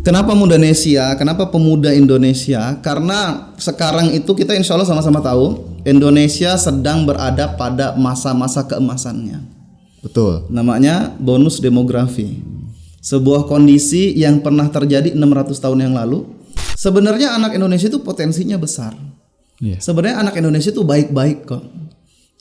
Kenapa Mudanesia? Kenapa pemuda Indonesia? Karena sekarang itu kita insya Allah sama-sama tahu Indonesia sedang berada pada masa-masa keemasannya. Betul. Namanya bonus demografi. Sebuah kondisi yang pernah terjadi 600 tahun yang lalu. Sebenarnya anak Indonesia itu potensinya besar. Yeah. Sebenarnya anak Indonesia itu baik-baik kok.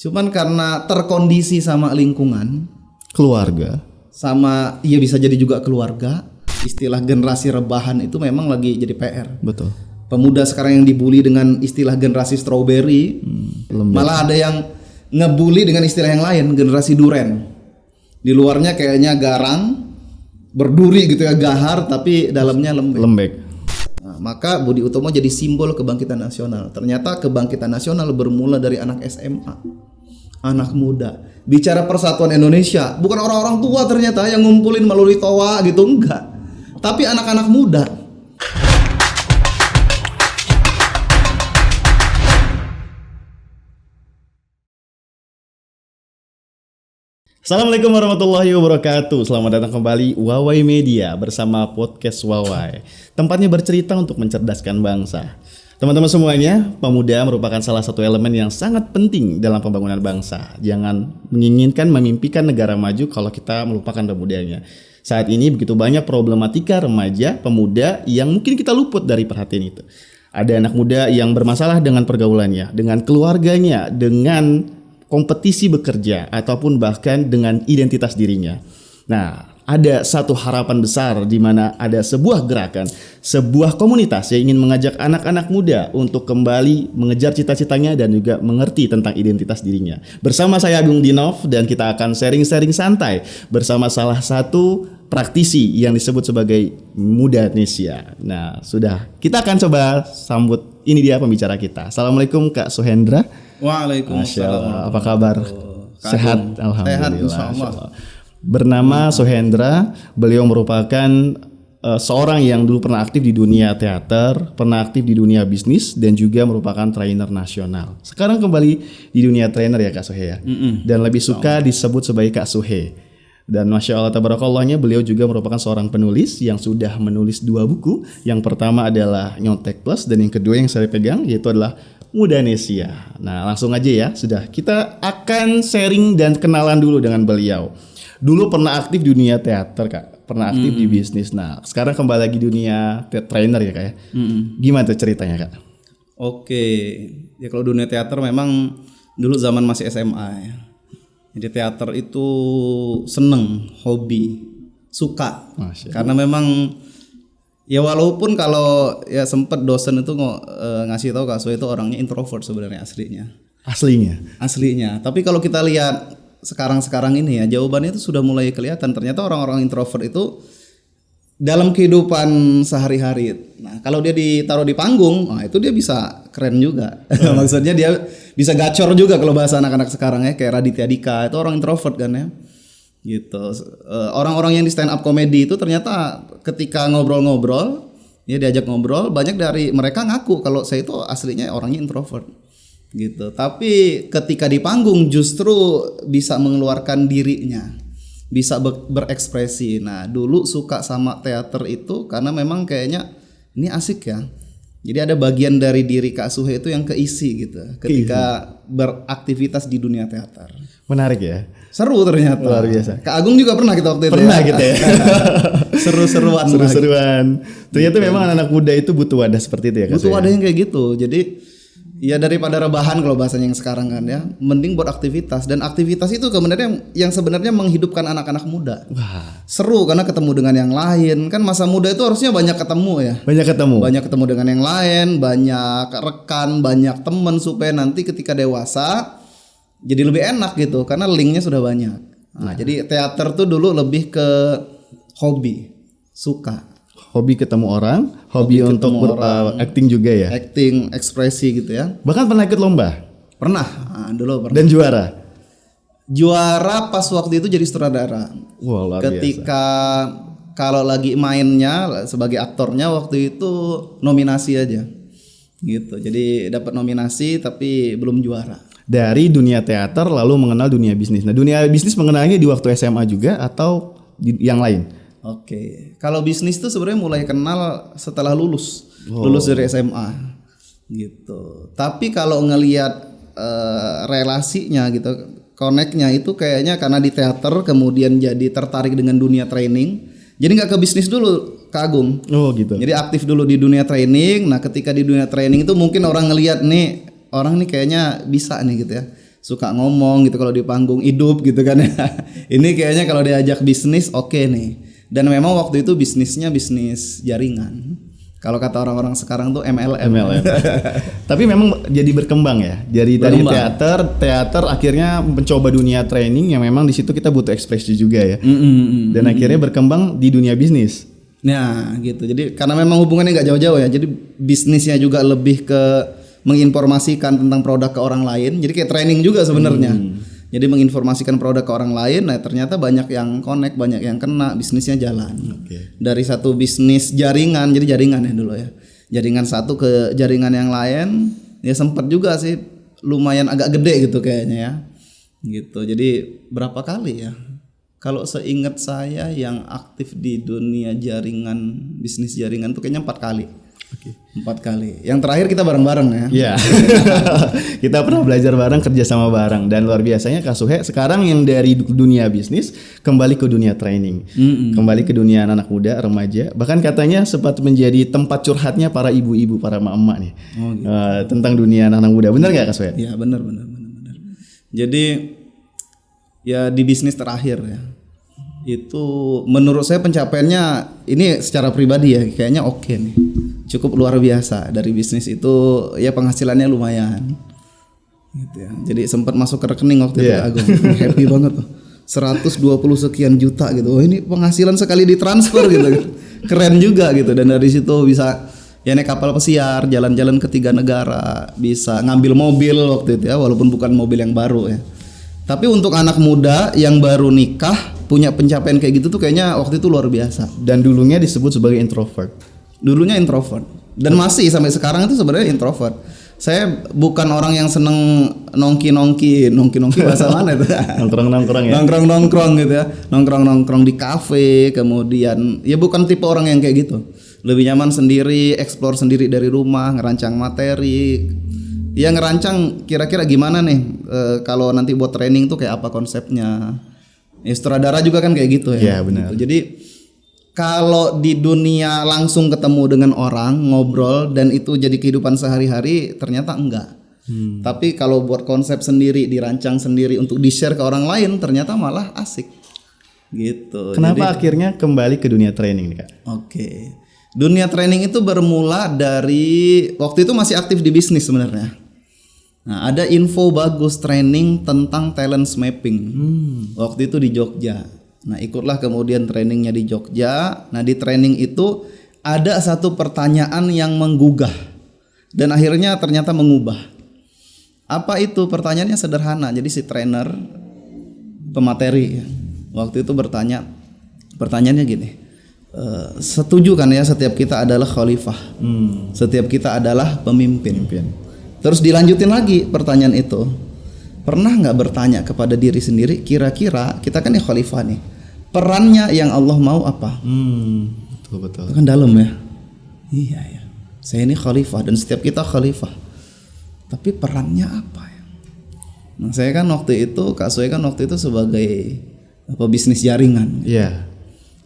Cuman karena terkondisi sama lingkungan, Keluarga. sama ya bisa jadi juga keluarga. Istilah generasi rebahan itu memang lagi jadi PR. Betul. Pemuda sekarang yang dibully dengan istilah generasi strawberry, malah ada yang ngebully dengan istilah yang lain, generasi duren. Di luarnya kayaknya garang, berduri gitu ya, gahar, tapi dalamnya lembek. Nah, maka Budi Utomo jadi simbol kebangkitan nasional. Ternyata kebangkitan nasional bermula dari anak SMA, anak muda. Bicara persatuan Indonesia, bukan orang-orang tua ternyata yang ngumpulin melalui toa gitu, enggak. Tapi anak-anak muda. Assalamualaikum warahmatullahi wabarakatuh. Selamat datang kembali Wawai Media bersama podcast Wawai. Tempatnya bercerita untuk mencerdaskan bangsa. Teman-teman semuanya, pemuda merupakan salah satu elemen yang sangat penting dalam pembangunan bangsa. Jangan menginginkan memimpikan negara maju kalau kita melupakan pemudanya. Saat ini begitu banyak problematika remaja, pemuda yang mungkin kita luput dari perhatian itu. Ada anak muda yang bermasalah dengan pergaulannya, dengan keluarganya, dengan kompetisi bekerja, ataupun bahkan dengan identitas dirinya. Nah, ada satu harapan besar di mana ada sebuah gerakan, sebuah komunitas yang ingin mengajak anak-anak muda untuk kembali mengejar cita-citanya dan juga mengerti tentang identitas dirinya. Bersama saya Agung Dinov dan kita akan sharing-sharing santai bersama salah satu praktisi yang disebut sebagai Mudanesia. Nah, sudah kita akan coba sambut, ini dia pembicara kita. Assalamualaikum Kak Suhendra. Waalaikumsalam. Apa kabar? Sehat, alhamdulillah. Sehat, insyaallah. Bernama Suhendra, beliau merupakan seorang yang dulu pernah aktif di dunia teater, pernah aktif di dunia bisnis, dan juga merupakan trainer nasional. Sekarang kembali di dunia trainer ya Kak Suhe ya. Dan lebih suka disebut sebagai Kak Suhe. Dan Masya Allah Tabarakallahnya, beliau juga merupakan seorang penulis yang sudah menulis 2 buku. Yang pertama adalah Nyontek Plus, dan yang kedua yang saya pegang yaitu adalah Mudanesia. Nah, langsung aja ya, sudah kita akan sharing dan kenalan dulu dengan beliau. Dulu pernah aktif di dunia teater Kak, pernah aktif di bisnis. Nah, sekarang kembali lagi dunia trainer ya Kak ya. Gimana tuh ceritanya Kak? Oke, ya kalau dunia teater memang dulu zaman masih SMA ya. Jadi teater itu seneng, hobi, suka. Karena memang ya walaupun kalau ya sempet dosen itu ngasih tahu Kak Sue itu orangnya introvert sebenarnya aslinya. Tapi kalau kita lihat sekarang ini ya, jawabannya itu sudah mulai kelihatan. Ternyata orang-orang introvert itu dalam kehidupan sehari-hari, nah kalau dia ditaruh di panggung, nah itu dia bisa keren juga. Maksudnya dia bisa gacor juga kalau bahasa anak-anak sekarang ya, kayak Raditya Dika itu orang introvert kan ya. Gitu. Orang-orang yang di stand up comedy itu ternyata ketika ngobrol-ngobrol, ya diajak ngobrol, banyak dari mereka ngaku kalau saya itu aslinya orangnya introvert. Gitu. Tapi ketika di panggung justru bisa mengeluarkan dirinya, bisa berekspresi. Nah, dulu suka sama teater itu karena memang kayaknya ini asik ya. Jadi ada bagian dari diri Kak Suhe itu yang keisi gitu ketika beraktivitas di dunia teater. Menarik ya. Seru ternyata. Luar biasa. Kak Agung juga pernah kita waktu itu. Pernah gitu ya. Seru-seruan. Ternyata memang anak muda itu butuh wadah seperti itu ya Kak. Butuh wadah yang kayak gitu. Jadi ya daripada rebahan kalau bahasanya yang sekarang kan ya, mending buat aktivitas. Dan aktivitas itu yang sebenarnya menghidupkan anak-anak muda. Wah. Seru karena ketemu dengan yang lain. Kan masa muda itu harusnya banyak ketemu ya. Banyak ketemu dengan yang lain, banyak rekan, banyak teman supaya nanti ketika dewasa jadi lebih enak gitu karena linknya sudah banyak. Nah, jadi teater tuh dulu lebih ke hobi, suka. Hobi ketemu orang, hobi untuk acting juga ya. Acting, ekspresi gitu ya. Bahkan pernah ikut lomba? Pernah, dulu pernah. Dan juara? Juara pas waktu itu jadi sutradara. Wah, luar ketika biasa. Kalau lagi mainnya sebagai aktornya waktu itu nominasi aja. Gitu. Jadi dapat nominasi tapi belum juara. Dari dunia teater lalu mengenal dunia bisnis. Nah, dunia bisnis mengenalnya di waktu SMA juga atau yang lain? Oke. Kalau bisnis tuh sebenarnya mulai kenal setelah lulus dari SMA gitu. Tapi kalau ngelihat relasinya gitu, connect-nya itu kayaknya karena di teater kemudian jadi tertarik dengan dunia training. Jadi nggak ke bisnis dulu, Kak Agung. Oh gitu. Jadi aktif dulu di dunia training. Nah ketika di dunia training itu mungkin orang ngelihat nih, orang nih kayaknya bisa nih gitu ya, suka ngomong gitu kalau di panggung, hidup gitu kan ya. Ini kayaknya kalau diajak bisnis oke nih. Dan memang waktu itu bisnisnya bisnis jaringan. Kalau kata orang-orang sekarang tuh MLM. Tapi memang jadi berkembang ya. Jadi dari teater akhirnya mencoba dunia training yang memang di situ kita butuh ekspresi juga ya. Dan akhirnya berkembang di dunia bisnis. Nah gitu. Jadi karena memang hubungannya nggak jauh-jauh ya. Jadi bisnisnya juga lebih ke menginformasikan tentang produk ke orang lain. Jadi kayak training juga sebenarnya. Jadi menginformasikan produk ke orang lain. Nah ternyata banyak yang connect, banyak yang kena, bisnisnya jalan. Dari satu bisnis jaringan, jadi jaringan ya dulu ya. Jaringan satu ke jaringan yang lain. Ya sempat juga sih lumayan agak gede gitu kayaknya ya. Gitu. Jadi berapa kali ya? Kalau seingat saya yang aktif di dunia jaringan, bisnis jaringan tuh kayaknya 4 kali. 4 kali. Yang terakhir kita bareng-bareng ya. Iya. Kita pernah belajar bareng, kerja sama bareng, dan luar biasanya Kak Suhe sekarang yang dari dunia bisnis kembali ke dunia training, kembali ke dunia anak muda, remaja. Bahkan katanya sempat menjadi tempat curhatnya para ibu-ibu, para emak-emak nih, gitu. Tentang dunia anak muda. Benar nggak Kak Suhe? Iya benar. Jadi ya di bisnis terakhir ya. Itu menurut saya pencapaiannya ini secara pribadi ya kayaknya oke nih, cukup luar biasa. Dari bisnis itu ya penghasilannya lumayan gitu ya. Jadi sempat masuk ke rekening waktu itu Agung, happy banget tuh, 120 sekian juta gitu. Oh ini penghasilan sekali ditransfer gitu. Keren juga gitu. Dan dari situ bisa ya naik kapal pesiar, jalan-jalan ke 3 negara, bisa ngambil mobil waktu itu ya, walaupun bukan mobil yang baru ya. Tapi untuk anak muda yang baru nikah punya pencapaian kayak gitu tuh kayaknya waktu itu luar biasa. Dan dulunya disebut sebagai introvert. Dulunya introvert dan masih sampai sekarang itu sebenarnya introvert. Saya bukan orang yang seneng nongki bahasa mana itu? Nongkrong ya. Nongkrong gitu ya. Nongkrong di kafe, kemudian ya bukan tipe orang yang kayak gitu. Lebih nyaman sendiri, explore sendiri dari rumah, ngerancang materi. Ya ngerancang kira-kira gimana nih kalau nanti buat training tuh kayak apa konsepnya. Ya sutradara juga kan kayak gitu ya. Iya benar. Gitu. Jadi kalau di dunia langsung ketemu dengan orang, ngobrol dan itu jadi kehidupan sehari-hari ternyata enggak. Tapi kalau buat konsep sendiri, dirancang sendiri untuk di-share ke orang lain ternyata malah asik. Gitu. Kenapa akhirnya kembali ke dunia training nih Kak? Oke. Dunia training itu bermula dari waktu itu masih aktif di bisnis sebenarnya. Nah, ada info bagus training tentang talent mapping. Waktu itu di Jogja. Nah, ikutlah kemudian trainingnya di Jogja. Nah, di training itu ada satu pertanyaan yang menggugah dan akhirnya ternyata mengubah. Apa itu? Pertanyaannya sederhana. Jadi si trainer pemateri ya, waktu itu bertanya, pertanyaannya gini. Setuju kan ya setiap kita adalah khalifah. Setiap kita adalah pemimpin. Terus dilanjutin lagi pertanyaan itu. Pernah nggak bertanya kepada diri sendiri, kira-kira kita kan ya khalifah nih, perannya yang Allah mau apa? Betul. Itu kan dalam ya. Iya ya. Saya ini khalifah dan setiap kita khalifah. Tapi perannya apa ya? Nah saya kan waktu itu, Kak Suhe kan waktu itu sebagai bisnis jaringan. Iya.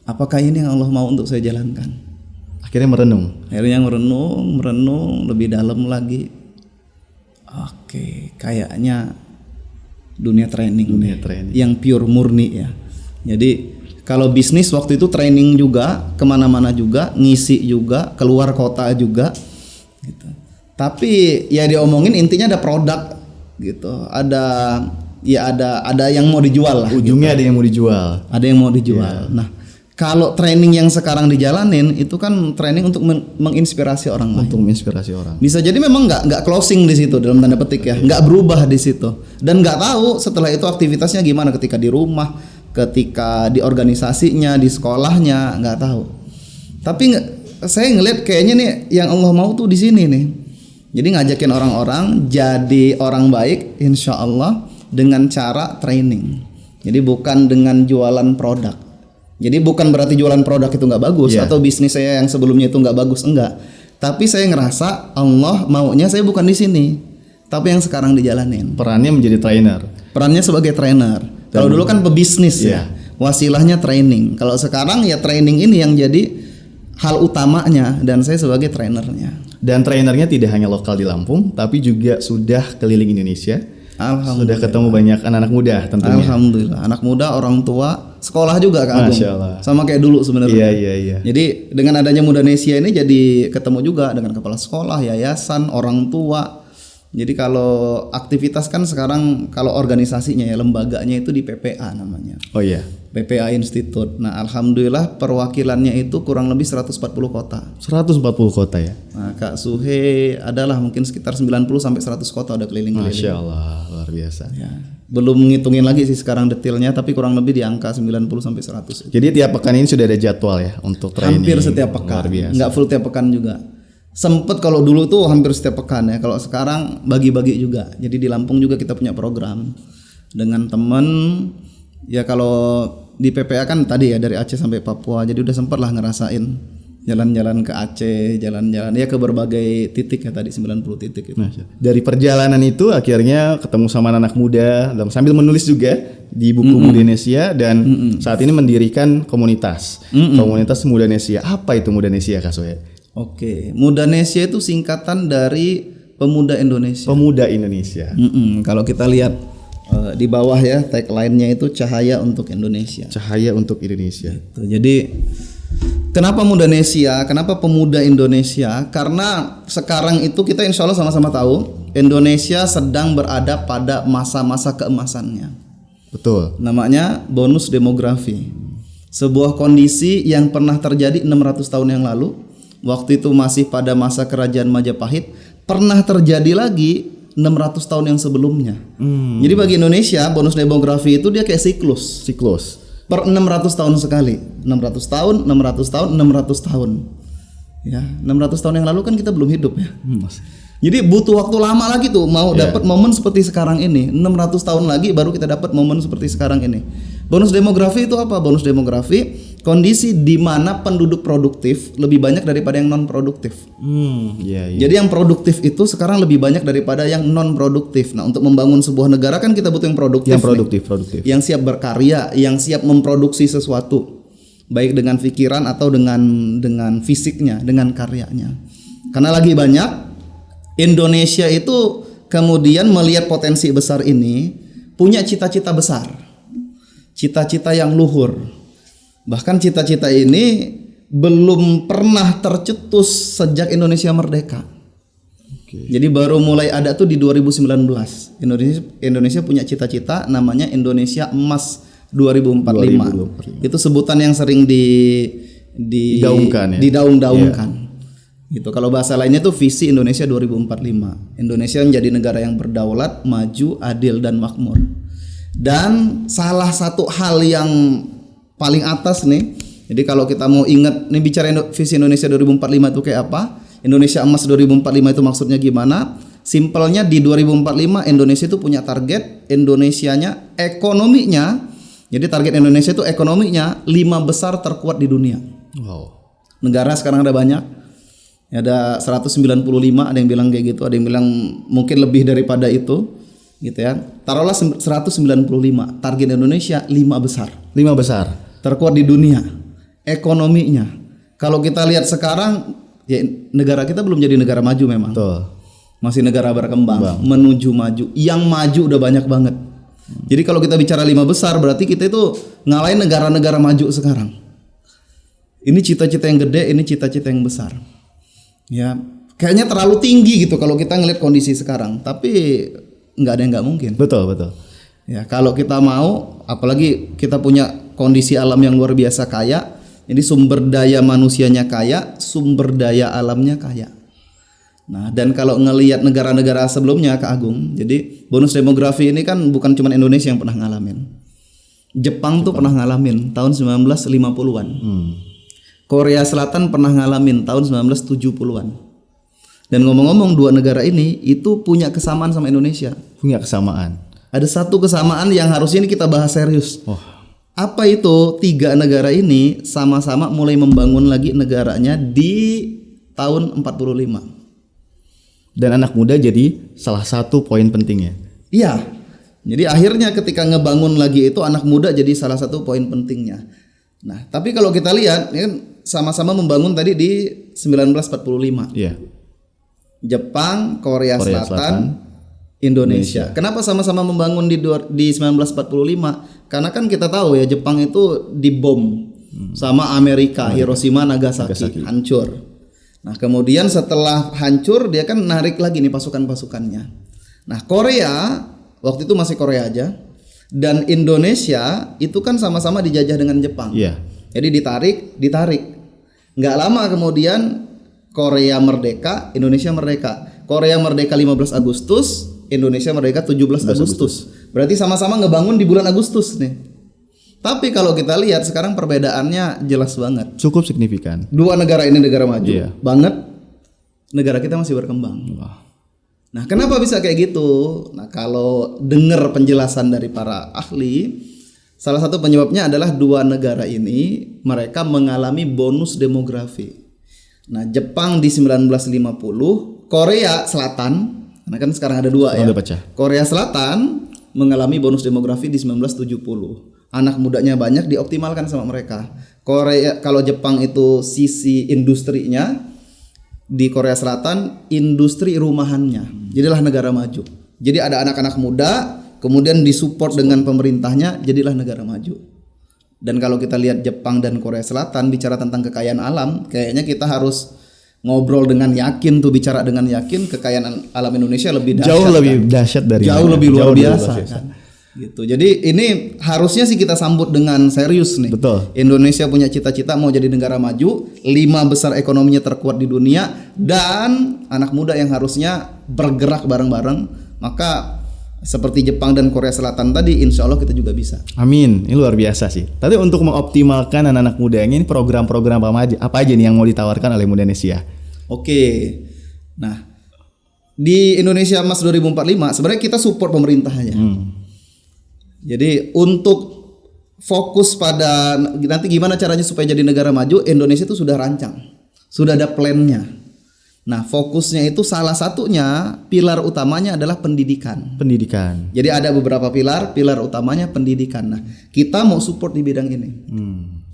Apakah ini yang Allah mau untuk saya jalankan? Akhirnya merenung lebih dalam lagi. Oke, kayaknya dunia training yang pure murni ya. Jadi kalau bisnis waktu itu training juga, kemana-mana juga, ngisi juga, keluar kota juga, gitu. Tapi ya diomongin intinya ada produk, gitu. Ada yang mau dijual lah. Ujungnya gitu. ada yang mau dijual. Ada yang mau dijual. Yeah. Nah, kalau training yang sekarang dijalanin itu kan training untuk menginspirasi orang lain. Untuk menginspirasi orang. Bisa jadi memang nggak closing di situ dalam tanda petik ya, nggak berubah di situ dan nggak tahu setelah itu aktivitasnya gimana ketika di rumah, ketika di organisasinya, di sekolahnya nggak tahu. Tapi saya ngelihat kayaknya nih yang Allah mau tuh di sini nih. Jadi ngajakin orang-orang jadi orang baik, insya Allah dengan cara training. Jadi bukan dengan jualan produk. Jadi bukan berarti jualan produk itu nggak bagus Iya. atau bisnis saya yang sebelumnya itu nggak bagus, enggak. Tapi saya ngerasa Allah maunya saya bukan di sini, tapi yang sekarang dijalanin. Perannya menjadi trainer. Perannya sebagai trainer. Kalau dulu kan pebisnis Iya. ya, wasilahnya training. Kalau sekarang ya training ini yang jadi hal utamanya dan saya sebagai trainernya. Dan trainernya tidak hanya lokal di Lampung, tapi juga sudah keliling Indonesia. Sudah ketemu banyak anak-anak muda tentunya. Alhamdulillah, anak muda, orang tua, sekolah juga Kak Agung. Masya Allah. Sama kayak dulu sebenarnya. Iya. Jadi dengan adanya Mudanesia ini jadi ketemu juga dengan kepala sekolah, yayasan, orang tua. Jadi kalau aktivitas kan sekarang kalau organisasinya ya lembaganya itu di PPA namanya. Oh iya. PPA Institute. Nah, alhamdulillah perwakilannya itu kurang lebih 140 kota. 140 kota ya. Nah, Kak Suhe adalah mungkin sekitar 90 sampai 100 kota udah keliling-keliling. Masya Allah, luar biasa. Ya. Belum ngitungin lagi sih sekarang detailnya tapi kurang lebih di angka 90 sampai 100. Jadi tiap pekan ini sudah ada jadwal ya untuk training. Hampir setiap pekan. Luar biasa. Enggak full tiap pekan juga. Sempet kalau dulu tuh hampir setiap pekan ya. Kalau sekarang bagi-bagi juga. Jadi di Lampung juga kita punya program dengan teman. Ya kalau di PPA kan tadi ya dari Aceh sampai Papua. Jadi udah sempet lah ngerasain jalan-jalan ke Aceh, jalan-jalan ya ke berbagai titik ya tadi 90 titik itu. Nah, dari perjalanan itu akhirnya ketemu sama anak muda dan sambil menulis juga di buku Mudanesia dan saat ini mendirikan komunitas. Komunitas Mudanesia. Apa itu Mudanesia Kak Soe? Oke, Mudanesia itu singkatan dari Pemuda Indonesia. Pemuda Indonesia. Kalau kita lihat di bawah ya tagline-nya itu Cahaya untuk Indonesia. Cahaya untuk Indonesia. Tuh, jadi kenapa Mudanesia? Kenapa Pemuda Indonesia? Karena sekarang itu kita insya Allah sama-sama tahu Indonesia sedang berada pada masa-masa keemasannya. Betul. Namanya bonus demografi. Sebuah kondisi yang pernah terjadi 600 tahun yang lalu. Waktu itu masih pada masa kerajaan Majapahit. Pernah terjadi lagi 600 tahun yang sebelumnya. Jadi bagi Indonesia bonus demografi itu dia kayak siklus. Per 600 tahun sekali. 600 tahun, 600 tahun, 600 tahun. Ya, 600 tahun yang lalu kan kita belum hidup ya. Jadi butuh waktu lama lagi tuh mau dapat momen seperti sekarang ini. 600 tahun lagi baru kita dapat momen seperti sekarang ini. Bonus demografi itu apa? Bonus demografi kondisi di mana penduduk produktif lebih banyak daripada yang non produktif. Jadi yang produktif itu sekarang lebih banyak daripada yang non produktif. Nah, untuk membangun sebuah negara kan kita butuh yang produktif. Yang produktif. Yang siap berkarya, yang siap memproduksi sesuatu. Baik dengan pikiran atau dengan fisiknya, dengan karyanya. Karena lagi banyak Indonesia itu kemudian melihat potensi besar ini, punya cita-cita besar. Cita-cita yang luhur. Bahkan cita-cita ini belum pernah tercetus sejak Indonesia merdeka. Jadi baru mulai ada tuh di 2019. Indonesia punya cita-cita namanya Indonesia Emas 2045. Itu sebutan yang sering didaungkan ya. Didaung-daungkan. Gitu. Kalau bahasa lainnya tuh visi Indonesia 2045. Indonesia menjadi negara yang berdaulat, maju, adil dan makmur. Dan salah satu hal yang paling atas nih. Jadi kalau kita mau ingat nih bicara visi Indonesia 2045 itu kayak apa? Indonesia Emas 2045 itu maksudnya gimana? Simpelnya di 2045 Indonesia itu punya target Indonesianya ekonominya. Jadi target Indonesia itu ekonominya 5 besar terkuat di dunia. Negara sekarang ada banyak. Ada 195, ada yang bilang kayak gitu, ada yang bilang mungkin lebih daripada itu, gitu ya. Taruhlah 195, target Indonesia 5 besar. 5 besar terkuat di dunia, ekonominya. Kalau kita lihat sekarang, ya negara kita belum jadi negara maju memang. Betul. Masih negara berkembang, menuju maju. Yang maju udah banyak banget. Jadi kalau kita bicara 5 besar, berarti kita itu ngalahin negara-negara maju sekarang. Ini cita-cita yang gede, ini cita-cita yang besar. Ya, kayaknya terlalu tinggi gitu kalau kita ngeliat kondisi sekarang. Tapi nggak ada yang nggak mungkin. Betul. Ya, kalau kita mau, apalagi kita punya kondisi alam yang luar biasa kaya. Jadi sumber daya manusianya kaya, sumber daya alamnya kaya. Nah, dan kalau ngelihat negara-negara sebelumnya Kak Agung, jadi bonus demografi ini kan bukan cuma Indonesia yang pernah ngalamin. Jepang tuh pernah ngalamin tahun 1950-an. Korea Selatan pernah ngalamin tahun 1970-an. Dan ngomong-ngomong dua negara ini itu punya kesamaan sama Indonesia. Punya kesamaan. Ada satu kesamaan yang harusnya ini kita bahas serius. apa itu 3 negara ini sama-sama mulai membangun lagi negaranya di tahun 45. Dan anak muda jadi salah satu poin pentingnya. Iya. Jadi akhirnya ketika ngebangun lagi itu anak muda jadi salah satu poin pentingnya. Nah, tapi kalau kita lihat ini kan sama-sama membangun tadi di 1945. Iya. Jepang, Korea Selatan, Selatan, Indonesia. Kenapa sama-sama membangun di 1945? Karena kan kita tahu ya Jepang itu dibom sama Amerika, Hiroshima, Nagasaki, hancur. Nah, kemudian setelah hancur dia kan narik lagi nih pasukan-pasukannya. Nah, Korea waktu itu masih Korea aja dan Indonesia itu kan sama-sama dijajah dengan Jepang. Iya. Jadi ditarik. Nggak lama kemudian Korea merdeka, Indonesia merdeka. Korea merdeka 15 Agustus, Indonesia merdeka 17 Agustus. Berarti sama-sama ngebangun di bulan Agustus nih. Tapi kalau kita lihat sekarang perbedaannya jelas banget. Cukup signifikan. 2 negara ini negara maju banget. Negara kita masih berkembang. Wah. Nah, kenapa bisa kayak gitu? Nah, kalau dengar penjelasan dari para ahli, salah satu penyebabnya adalah 2 negara ini mereka mengalami bonus demografi. Nah, Jepang di 1950, Korea Selatan, karena kan sekarang ada 2 ya. Udah pecah. Korea Selatan mengalami bonus demografi di 1970. Anak mudanya banyak dioptimalkan sama mereka. Korea, kalau Jepang itu sisi industrinya, di Korea Selatan industri rumahannya. Jadilah negara maju. Jadi ada anak-anak muda, kemudian disupport dengan pemerintahnya, jadilah negara maju. Dan kalau kita lihat Jepang dan Korea Selatan bicara tentang kekayaan alam, kayaknya kita harus ngobrol dengan yakin tuh, bicara dengan yakin kekayaan alam Indonesia lebih dahsyat. Jauh lebih dahsyat dari jauh lebih luar biasa kan. Gitu. Jadi ini harusnya sih kita sambut dengan serius nih. Betul. Indonesia punya cita-cita mau jadi negara maju, 5 besar ekonominya terkuat di dunia, dan anak muda yang harusnya bergerak bareng-bareng. Maka seperti Jepang dan Korea Selatan tadi, insya Allah kita juga bisa. Amin, ini luar biasa sih. Tapi untuk mengoptimalkan anak-anak muda ini program-program apa aja nih yang mau ditawarkan oleh Muda Indonesia? Oke, nah di Indonesia Emas 2045 sebenarnya kita support pemerintahnya. Jadi untuk fokus pada nanti gimana caranya supaya jadi negara maju, Indonesia itu sudah rancang, sudah ada plannya. Nah, fokusnya itu salah satunya pilar utamanya adalah pendidikan. Pendidikan. Jadi ada beberapa pilar utamanya pendidikan. Nah, kita mau support di bidang ini.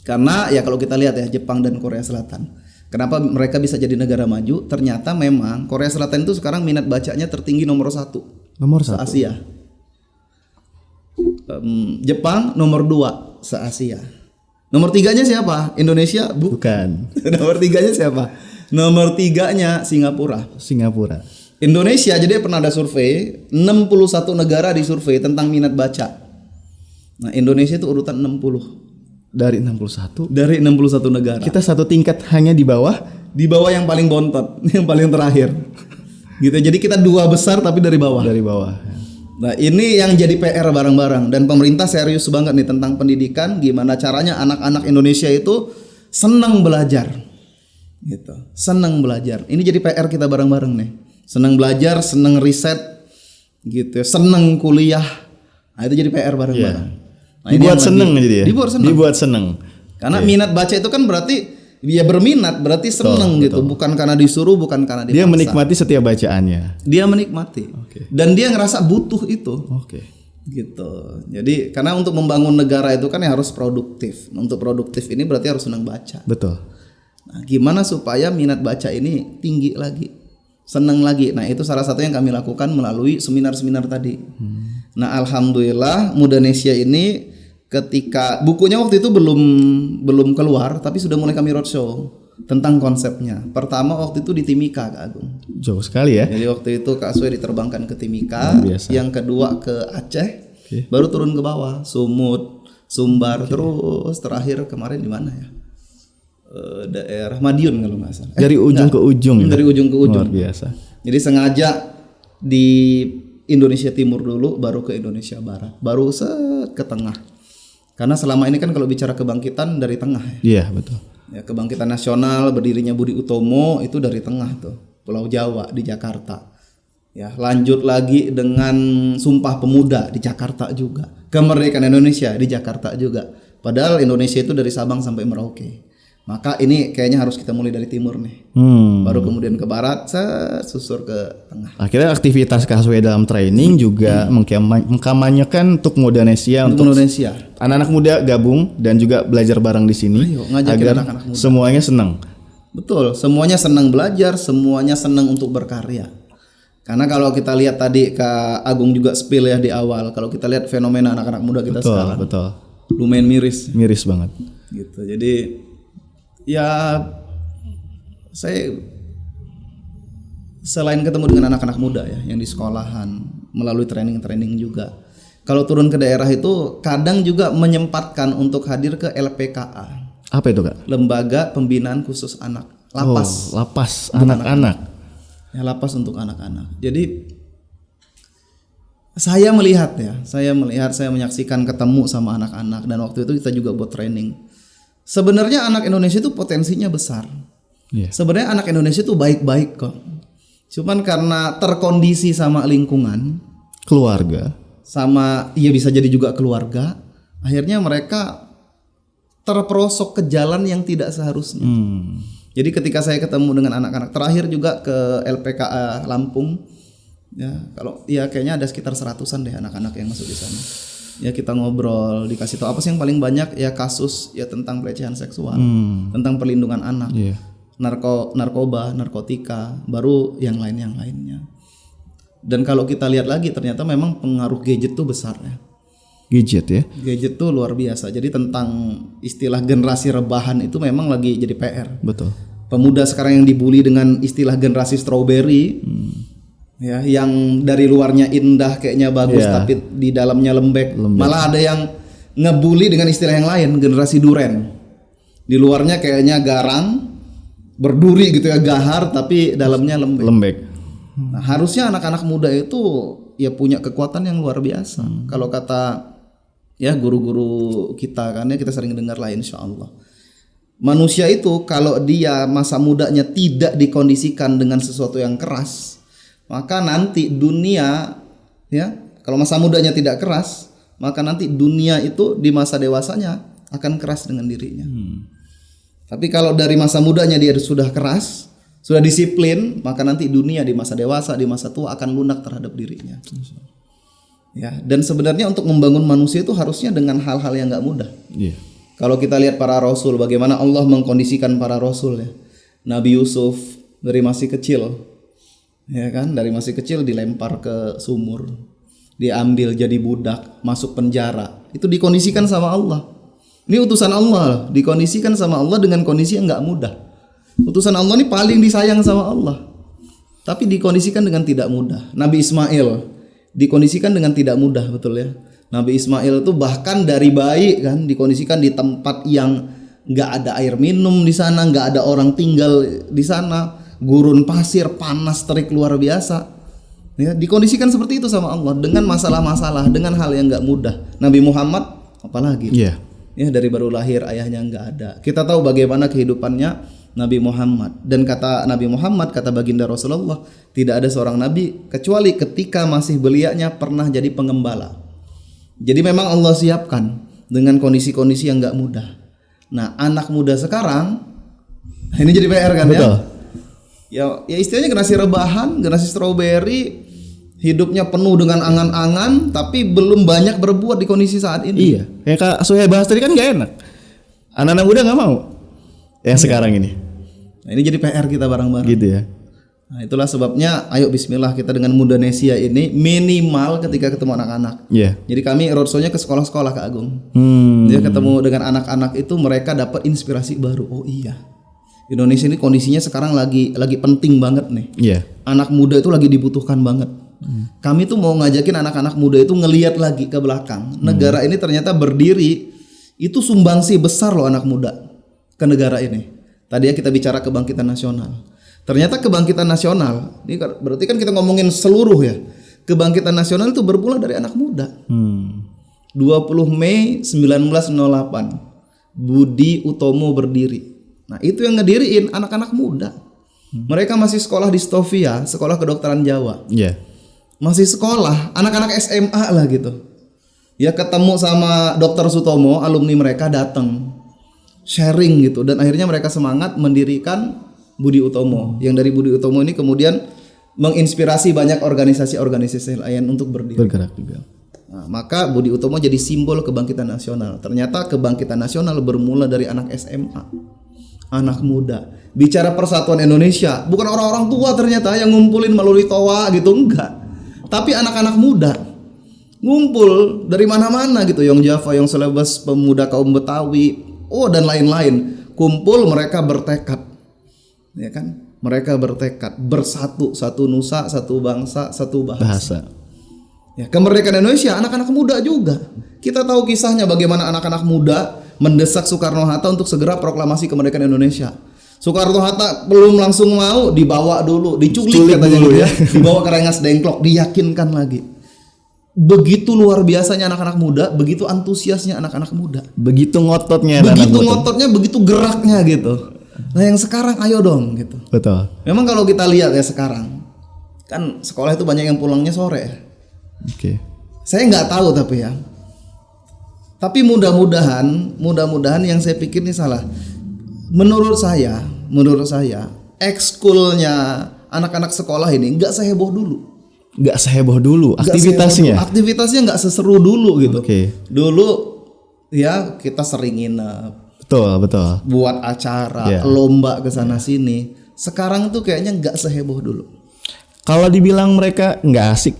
Karena ya kalau kita lihat ya Jepang dan Korea Selatan, kenapa mereka bisa jadi negara maju? Ternyata memang Korea Selatan itu sekarang minat bacanya tertinggi nomor 1. Nomor 1 se-Asia. Jepang nomor 2 se-Asia. Nomor 3-nya siapa? Indonesia? Bukan. Nomor 3-nya siapa? Nomor 3-nya Singapura. Indonesia jadi pernah ada survei, 61 negara disurvei tentang minat baca. Nah, Indonesia itu urutan 60 dari 61. Dari 61 negara. Kita satu tingkat hanya di bawah yang paling bontot, yang paling terakhir. Gitu. Jadi kita 2 besar tapi dari bawah. Dari bawah. Nah, ini yang jadi PR bareng-bareng, dan pemerintah serius banget nih tentang pendidikan, gimana caranya anak-anak Indonesia itu senang belajar. Gitu. Senang belajar. Ini jadi PR kita bareng-bareng nih. Senang belajar, senang riset gitu, senang kuliah. Nah, itu jadi PR bareng-bareng. Nah, dibuat seneng jadi ya. Dibuat seneng. Karena minat baca itu kan berarti dia berminat, berarti seneng gitu. Bukan karena disuruh, bukan karena dipaksa. Dia menikmati setiap bacaannya. Dia menikmati. Dan dia ngerasa butuh itu. Gitu. Jadi karena untuk membangun negara itu kan harus produktif. Untuk produktif ini berarti harus senang baca. Betul. Nah, gimana supaya minat baca ini tinggi lagi, senang lagi? Nah, itu salah satu yang kami lakukan melalui seminar-seminar tadi. Nah, alhamdulillah Muda Indonesia ini ketika bukunya waktu itu belum keluar, tapi sudah mulai kami roadshow tentang konsepnya. Pertama waktu itu di Timika, Kak Agung. Jauh sekali ya. Jadi waktu itu Kak Sue diterbangkan ke Timika, yang kedua ke Aceh, baru turun ke bawah, Sumut, Sumbar, terus terakhir kemarin di mana ya? Daerah Madiun kalau nggak salah. Dari ujung ke ujung. Dari ujung ke ujung. Luar biasa. Jadi sengaja di Indonesia Timur dulu, baru ke Indonesia Barat, baru ke tengah. Karena selama ini kan kalau bicara kebangkitan dari tengah ya. Iya, betul. Ya, kebangkitan nasional berdirinya Budi Utomo itu dari tengah tuh, Pulau Jawa di Jakarta. Ya, lanjut lagi dengan Sumpah Pemuda di Jakarta juga. Kemerdekaan Indonesia di Jakarta juga. Padahal Indonesia itu dari Sabang sampai Merauke. Maka ini kayaknya harus kita mulai dari timur nih. Baru kemudian ke barat, susur ke tengah. Akhirnya aktivitas KSW dalam training juga mengkampanyekan untuk Indonesia, untuk Indonesia. Anak-anak muda gabung dan juga belajar bareng di sini. Ayo, ngajakin agar anak-anak muda. semuanya senang. Betul, semuanya senang belajar, semuanya senang untuk berkarya. Karena kalau kita lihat tadi Kak Agung juga spill ya di awal, kalau kita lihat fenomena anak-anak muda kita sekarang, Betul. lumayan miris. Miris banget. Gitu. Jadi ya saya selain ketemu dengan anak-anak muda ya yang di sekolahan melalui training juga. Kalau turun ke daerah itu kadang juga menyempatkan untuk hadir ke LPKA. Apa itu, Kak? Lembaga Pembinaan Khusus Anak. Lapas. Lapas anak-anak. Ya, lapas untuk anak-anak. Jadi saya menyaksikan ketemu sama anak-anak dan waktu itu kita juga buat training. Sebenarnya anak Indonesia itu potensinya besar. Iya. Sebenarnya anak Indonesia itu baik-baik kok. Cuman karena terkondisi sama lingkungan, Keluarga. sama ya bisa jadi juga keluarga, akhirnya mereka terperosok ke jalan yang tidak seharusnya. Jadi ketika saya ketemu dengan anak-anak terakhir juga ke LPKA Lampung, ya kalau ya kayaknya ada sekitar 100-an deh anak-anak yang masuk di sana. Ya kita ngobrol, dikasih tahu apa sih yang paling banyak ya kasus ya tentang pelecehan seksual, tentang perlindungan anak, narkoba, narkotika, baru yang lainnya. Dan kalau kita lihat lagi ternyata memang pengaruh gadget tuh besar ya. Gadget ya. Gadget tuh luar biasa. Jadi tentang istilah generasi rebahan itu memang lagi jadi PR. Betul. Pemuda sekarang yang dibully dengan istilah generasi strawberry. Ya, yang dari luarnya indah kayaknya bagus tapi di dalamnya lembek. Malah ada yang ngebully dengan istilah yang lain, generasi duren. Di luarnya kayaknya garang, berduri gitu ya, gahar tapi dalamnya lembek. Nah, harusnya anak-anak muda itu ya punya kekuatan yang luar biasa. Kalau kata ya guru-guru kita kan ya kita sering dengar lah insyaallah. Manusia itu kalau dia masa mudanya tidak dikondisikan dengan sesuatu yang keras, maka nanti dunia ya kalau masa mudanya tidak keras, maka nanti dunia itu di masa dewasanya akan keras dengan dirinya. Tapi kalau dari masa mudanya dia sudah keras, sudah disiplin, maka nanti dunia di masa dewasa, di masa tua akan lunak terhadap dirinya. Ya, dan sebenarnya untuk membangun manusia itu harusnya dengan hal-hal yang nggak mudah. Kalau kita lihat para rasul, bagaimana Allah mengkondisikan para rasul ya. Nabi Yusuf dari masih kecil, ya kan, dari masih kecil dilempar ke sumur, diambil jadi budak, masuk penjara. Itu dikondisikan sama Allah. Ini utusan Allah, dikondisikan sama Allah dengan kondisi yang nggak mudah. Utusan Allah ini paling disayang sama Allah, tapi dikondisikan dengan tidak mudah. Nabi Ismail dikondisikan dengan tidak mudah, betul ya. Nabi Ismail itu bahkan dari bayi kan dikondisikan di tempat yang nggak ada air minum di sana, nggak ada orang tinggal di sana, gurun pasir, panas terik luar biasa. Ya, dikondisikan seperti itu sama Allah dengan masalah-masalah, dengan hal yang nggak mudah. Nabi Muhammad apalagi? Ya dari baru lahir ayahnya nggak ada. Kita tahu bagaimana kehidupannya Nabi Muhammad, dan kata Nabi Muhammad, kata baginda Rasulullah, tidak ada seorang nabi kecuali ketika masih belianya pernah jadi pengembala. Jadi memang Allah siapkan dengan kondisi-kondisi yang nggak mudah. Nah anak muda sekarang ini jadi PR kan. Betul. Ya istilahnya generasi rebahan, generasi strawberry, hidupnya penuh dengan angan-angan tapi belum banyak berbuat di kondisi saat ini. Iya, yang Kak Suhai bahas tadi kan gak enak. Anak-anak muda gak mau yang sekarang ini. Nah, ini jadi PR kita bareng-bareng. Gitu ya. Nah, itulah sebabnya ayo bismillah kita dengan Mudanesia ini minimal ketika ketemu anak-anak. Jadi kami roadshow-nya ke sekolah-sekolah Kak Agung. Dia ketemu dengan anak-anak itu mereka dapat inspirasi baru. Oh iya. Indonesia ini kondisinya sekarang lagi penting banget nih. Anak muda itu lagi dibutuhkan banget. Kami tuh mau ngajakin anak-anak muda itu ngelihat lagi ke belakang. Negara ini ternyata berdiri itu sumbangsi besar loh anak muda ke negara ini. Tadi ya kita bicara kebangkitan nasional. Ternyata kebangkitan nasional, ini berarti kan kita ngomongin seluruh ya. Kebangkitan nasional itu bermula dari anak muda. 20 Mei 1908, Budi Utomo berdiri. Nah itu yang ngediriin anak-anak muda. Mereka masih sekolah di Stovia, sekolah kedokteran Jawa. Masih sekolah, anak-anak SMA lah gitu. Ya ketemu sama Dr. Sutomo, alumni mereka datang sharing gitu, dan akhirnya mereka semangat mendirikan Budi Utomo. Yang dari Budi Utomo ini kemudian menginspirasi banyak organisasi-organisasi lain untuk berdiri. Bergerak juga. Nah, maka Budi Utomo jadi simbol kebangkitan nasional. Ternyata kebangkitan nasional bermula dari anak SMA, anak muda. Bicara persatuan Indonesia, bukan orang-orang tua ternyata yang ngumpulin melalui toa gitu, enggak. Tapi anak-anak muda ngumpul dari mana-mana gitu, Yong Java, Yong Selebes, pemuda kaum Betawi, dan lain-lain. Kumpul, mereka bertekad, ya kan? Mereka bertekad bersatu, satu nusa, satu bangsa, satu bahasa. Ya, kemerdekaan Indonesia anak-anak muda juga. Kita tahu kisahnya bagaimana anak-anak muda mendesak Soekarno-Hatta untuk segera proklamasi kemerdekaan Indonesia. Soekarno-Hatta belum langsung mau, dibawa dulu, diculik katanya dulu ya, dibawa ke Rengas Dengklok, diyakinkan lagi. Begitu luar biasanya anak-anak muda, begitu antusiasnya anak-anak muda, begitu ngototnya, begitu geraknya gitu. Nah yang sekarang ayo dong gitu. Betul. Memang kalau kita lihat ya sekarang, kan sekolah itu banyak yang pulangnya sore ya. Oke. Saya nggak tahu tapi ya. Tapi mudah-mudahan yang saya pikir ini salah. Menurut saya, ekskulnya anak-anak sekolah ini nggak seheboh dulu. Aktivitasnya nggak seseru dulu gitu. Oke. Dulu ya kita sering nginep. Betul. Buat acara, lomba ke sana sini. Sekarang tuh kayaknya nggak seheboh dulu. Kalau dibilang mereka nggak asik,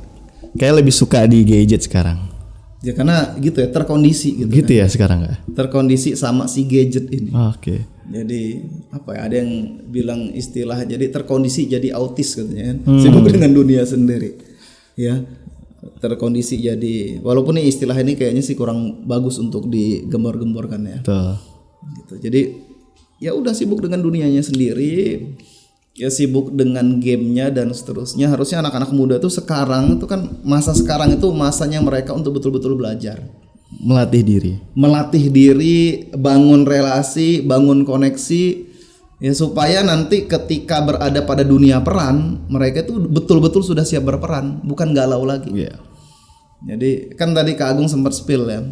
kayak lebih suka di gadget sekarang. Ya karena gitu ya, terkondisi gitu. Gitu kan? Ya sekarang nggak? Terkondisi sama si gadget ini. Oke. Jadi apa ya? Ada yang bilang istilah jadi terkondisi jadi autis katanya kan. Sibuk dengan dunia sendiri. Ya. Terkondisi jadi, walaupun ini istilah ini kayaknya sih kurang bagus untuk digembor-gemborkan ya. Betul. Gitu. Jadi ya udah sibuk dengan dunianya sendiri, ya sibuk dengan gamenya dan seterusnya. Harusnya anak-anak muda tuh sekarang itu kan masa sekarang itu masanya mereka untuk betul-betul belajar, melatih diri, bangun relasi, bangun koneksi, ya supaya nanti ketika berada pada dunia peran mereka itu betul-betul sudah siap berperan, bukan galau lagi. Jadi kan tadi Kak Agung sempat spill ya.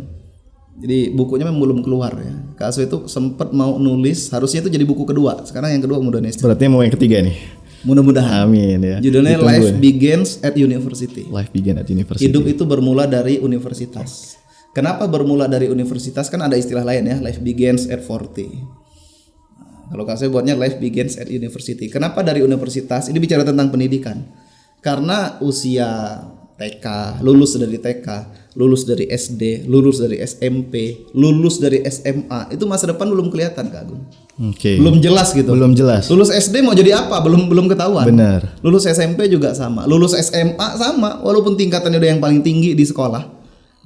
Jadi bukunya memang belum keluar ya. Kak Aso itu sempat mau nulis, harusnya itu jadi buku kedua. Sekarang yang kedua mudah-mudahan. Berarti mau yang ketiga nih. Mudah-mudahan. Amin ya. Judulnya Life Begins at University. Hidup itu bermula dari universitas. Kenapa bermula dari universitas? Kan ada istilah lain ya, Life Begins at 40. Kalau Kak Aso buatnya Life Begins at University. Kenapa dari universitas? Ini bicara tentang pendidikan. Karena usia TK, lulus dari TK, lulus dari SD, lulus dari SMP, lulus dari SMA, itu masa depan belum kelihatan Kak Agung. Belum jelas gitu. Lulus SD mau jadi apa? Belum ketahuan. Benar. Lulus SMP juga sama. Lulus SMA sama, walaupun tingkatannya udah yang paling tinggi di sekolah,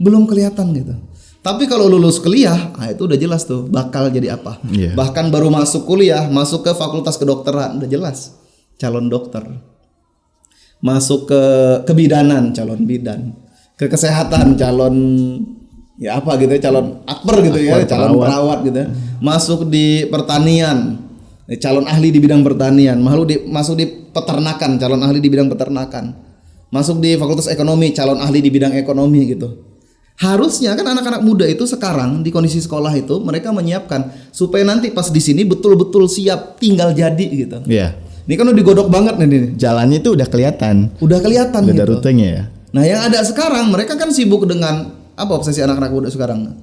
belum kelihatan gitu. Tapi kalau lulus kuliah, itu udah jelas tuh bakal jadi apa. Bahkan baru masuk kuliah, masuk ke fakultas kedokteran, udah jelas calon dokter. Masuk ke kebidanan, calon bidan. Ke kesehatan, calon ya apa gitu ya, calon akper gitu ya, calon perawat gitu ya. Masuk di pertanian, calon ahli di bidang pertanian. Masuk di peternakan, calon ahli di bidang peternakan. Masuk di fakultas ekonomi, calon ahli di bidang ekonomi gitu. Harusnya kan anak-anak muda itu sekarang di kondisi sekolah itu mereka menyiapkan supaya nanti pas di sini betul-betul siap tinggal jadi gitu. Iya. Ini kan udah digodok banget nih. Jalannya itu udah kelihatan. Udah kelihatan udah gitu. Ada rutenya ya. Nah, yang ada sekarang mereka kan sibuk dengan apa obsesi anak-anak muda sekarang?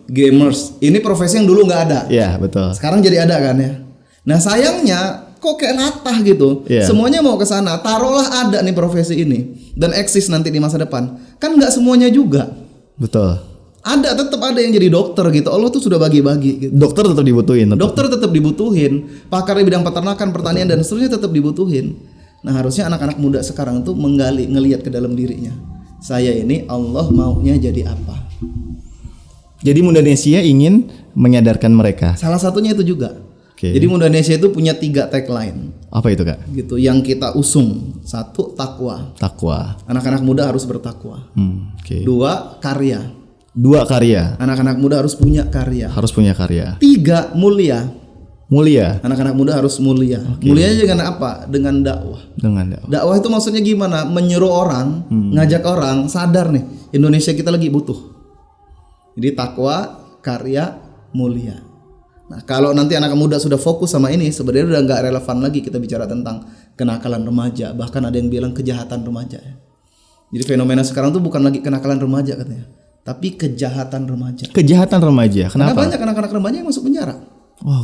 Gamers. Ini profesi yang dulu nggak ada. Iya, betul. Sekarang jadi ada kan ya. Nah, sayangnya kok kayak latah gitu. Semuanya mau ke sana. Taruhlah ada nih profesi ini dan eksis nanti di masa depan. Kan nggak semuanya juga. Betul. Tetap ada yang jadi dokter gitu. Allah tuh sudah bagi-bagi gitu. Dokter tetap dibutuhin. Dokter tetap dibutuhin. Pakar di bidang peternakan, pertanian dan seterusnya tetap dibutuhin. Nah, harusnya anak-anak muda sekarang tuh ngelihat ke dalam dirinya. Saya ini Allah maunya jadi apa? Jadi Muda Indonesia ingin menyadarkan mereka. Salah satunya itu juga. Jadi Muda Indonesia itu punya 3 tagline. Apa itu Kak? Gitu, yang kita usung. 1, takwa. Anak-anak muda harus bertakwa. 2, karya. Anak-anak muda harus punya karya. 3, mulia. Mulia Anak-anak muda harus mulia. Mulianya dengan apa? Dengan dakwah. dengan dakwah. Dakwah itu maksudnya gimana? Menyuruh orang, ngajak orang sadar nih, Indonesia kita lagi butuh. Jadi takwa, karya, mulia. Nah, kalau nanti anak muda sudah fokus sama ini, sebenarnya udah nggak relevan lagi kita bicara tentang kenakalan remaja. Bahkan ada yang bilang kejahatan remaja. Ya. Jadi fenomena sekarang tuh bukan lagi kenakalan remaja katanya, tapi kejahatan remaja. Kejahatan remaja. Karena Kenapa? banyak anak-anak remaja yang masuk penjara.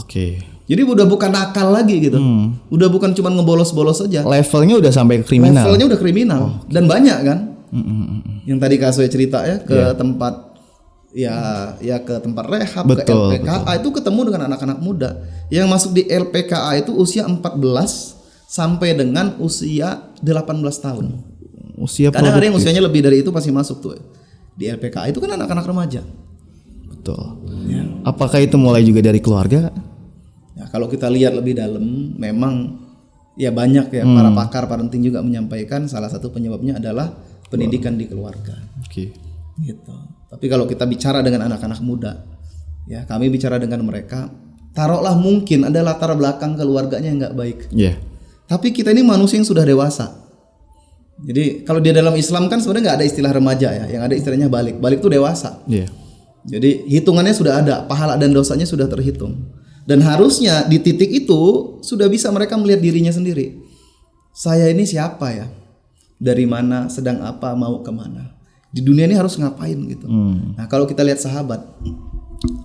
Oke. Jadi udah bukan nakal lagi gitu. Udah bukan cuma ngebolos-bolos saja. Levelnya udah sampai ke kriminal. Levelnya udah kriminal dan banyak kan. Yang tadi Kak Soe cerita ya ke tempat ya ke tempat rehab, Betul, ke LPKA itu ketemu dengan anak-anak muda yang masuk di LPKA itu usia 14 sampai dengan usia 18 tahun. Usia Kadang ada yang produktif. usianya lebih dari itu pasti masuk tuh. Di LPKA itu kan anak-anak remaja. Betul. Apakah itu mulai juga dari keluarga? Ya, kalau kita lihat lebih dalam, memang ya banyak ya para pakar parenting juga menyampaikan salah satu penyebabnya adalah pendidikan di keluarga. Oke. Gitu. Tapi kalau kita bicara dengan anak-anak muda, ya kami bicara dengan mereka, taruhlah mungkin ada latar belakang keluarganya yang nggak baik. Iya. Tapi kita ini manusia yang sudah dewasa. Jadi kalau di dalam Islam kan sebenarnya nggak ada istilah remaja ya, yang ada istilahnya balik. Balik itu dewasa. Iya. Jadi hitungannya sudah ada, pahala dan dosanya sudah terhitung. Dan harusnya di titik itu sudah bisa mereka melihat dirinya sendiri. Saya ini siapa ya? Dari mana, sedang apa, mau kemana? Di dunia ini harus ngapain gitu. Nah kalau kita lihat sahabat,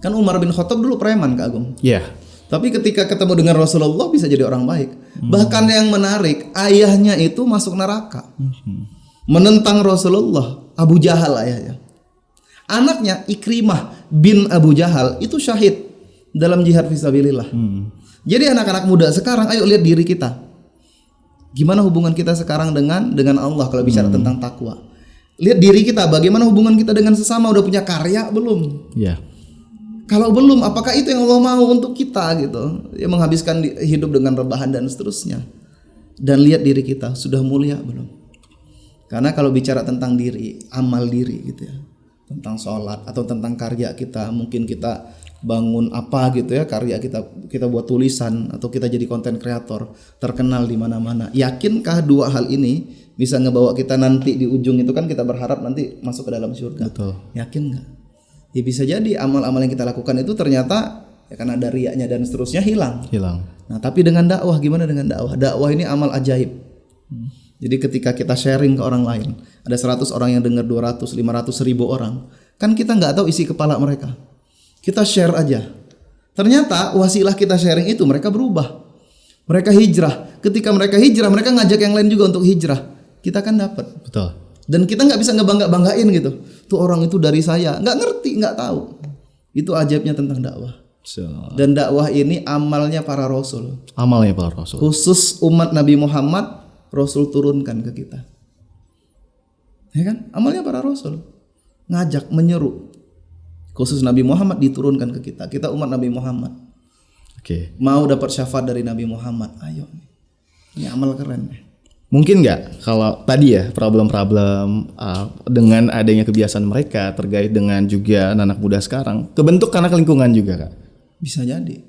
kan Umar bin Khattab dulu preman Kak Agung. Iya. Tapi ketika ketemu dengan Rasulullah bisa jadi orang baik. Bahkan yang menarik, ayahnya itu masuk neraka. Menentang Rasulullah, Abu Jahal ayahnya. Anaknya Ikrimah bin Abu Jahal itu syahid dalam jihad fisabilillah. Jadi anak-anak muda sekarang ayo lihat diri kita. Gimana hubungan kita sekarang dengan Allah kalau bicara tentang takwa. Lihat diri kita, bagaimana hubungan kita dengan sesama, udah punya karya belum? Iya. Kalau belum, apakah itu yang Allah mau untuk kita gitu? Ya menghabiskan hidup dengan rebahan dan seterusnya. Dan lihat diri kita, sudah mulia belum? Karena kalau bicara tentang diri, amal diri gitu ya. Tentang sholat atau tentang karya kita, mungkin kita bangun apa gitu ya, karya kita buat tulisan atau kita jadi konten kreator terkenal di mana-mana. Yakinkah dua hal ini bisa ngebawa kita nanti di ujung itu kan kita berharap nanti masuk ke dalam surga? Betul. Yakin nggak? Ya bisa jadi amal-amal yang kita lakukan itu ternyata ya karena ada riaknya dan seterusnya hilang. Nah tapi dengan dakwah, gimana dengan dakwah? Dakwah ini amal ajaib. Jadi ketika kita sharing ke orang lain, ada 100 orang yang dengar, 200, 500, 1000 orang, kan kita nggak tahu isi kepala mereka. Kita share aja. Ternyata wasilah kita sharing itu mereka berubah. Mereka hijrah. Ketika mereka hijrah, mereka ngajak yang lain juga untuk hijrah. Kita kan dapat. Betul. Dan kita nggak bisa ngebanggain gitu. Tuh orang itu dari saya, nggak ngerti, nggak tahu. Itu ajaibnya tentang dakwah. Dan dakwah ini amalnya para rasul. Amalnya para rasul. Khusus umat Nabi Muhammad, Rasul turunkan ke kita. Ya kan? Amalnya para rasul. Ngajak, menyeru. Khusus Nabi Muhammad diturunkan ke kita. Kita umat Nabi Muhammad. Oke. Mau dapat syafaat dari Nabi Muhammad. Ayo. Ini amal keren. Mungkin nggak kalau tadi ya problem-problem dengan adanya kebiasaan mereka terkait dengan juga anak muda sekarang kebentuk karena lingkungan juga Kak? Bisa jadi.